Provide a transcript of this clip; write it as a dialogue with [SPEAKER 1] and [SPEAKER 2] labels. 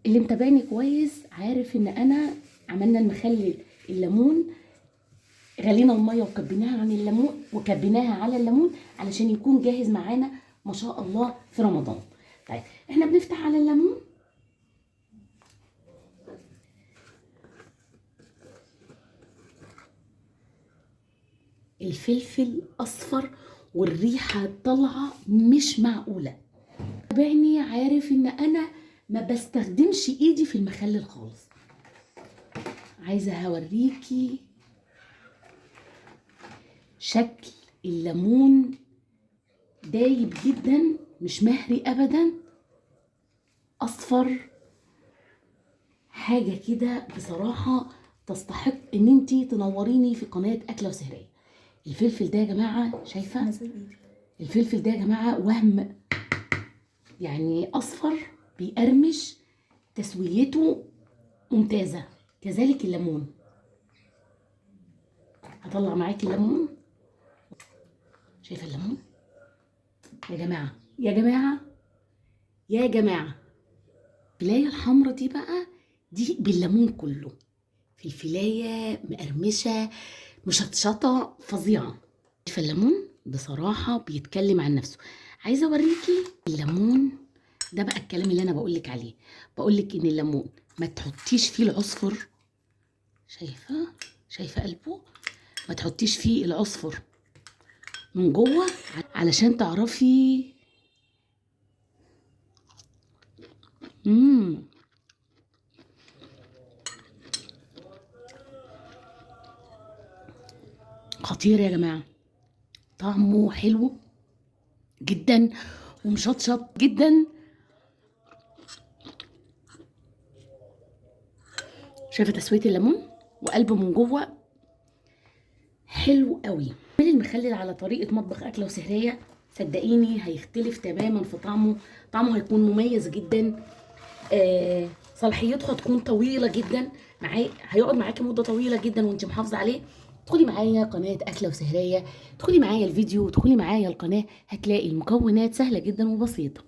[SPEAKER 1] اللي متابعني كويس عارف ان انا عملنا المخلل الليمون، غلينا الميه وكبيناها عن الليمون وكبيناها على الليمون علشان يكون جاهز معانا ما شاء الله في رمضان. طيب احنا بنفتح على الليمون، الفلفل اصفر والريحه طالعه مش معقوله. تابعني عارف ان انا ما بستخدمش ايدي في المخلل خالص. عايزه هوريكي شكل الليمون دايب جدا، مش مهري ابدا، اصفر، حاجه كده بصراحه تستحق ان انتي تنوريني في قناه اكله وسهريه. الفلفل ده يا جماعه، شايفه الفلفل ده يا جماعه وهم، يعني اصفر بيقرمش، تسويته ممتازه. كذلك الليمون، هطلع معاكي الليمون. شايفه الليمون يا جماعه يا جماعه يا جماعه؟ الفلايه الحمراء دي بقى دي بالليمون كله، في الفلايه مقرمشه مشطشطه فظيعه. شايفه الليمون بصراحه بيتكلم عن نفسه. عايزه اوريكي الليمون ده بقى، الكلام اللي انا بقولك عليه، بقولك ان الليمون ما تحطيش فيه العصفر. شايفه قلبه؟ ما تحطيش فيه العصفر من جوه علشان تعرفي. خطير يا جماعه، طعمه حلو جدا ومشطشط جدا. شايفه تسويه الليمون وقلبه من جوه حلو قوي. اعملي المخلل على طريقه مطبخ اكله وسهريه، صدقيني هيختلف تماما في طعمه. طعمه هيكون مميز جدا. صلاحيته هتكون طويله جدا معاك، هيقعد معاكي مده طويله جدا وانت محافظه عليه. ادخلي معايا قناه اكله وسهريه، ادخلي معايا الفيديو، ادخلي معايا القناه، هتلاقي المكونات سهله جدا وبسيطه.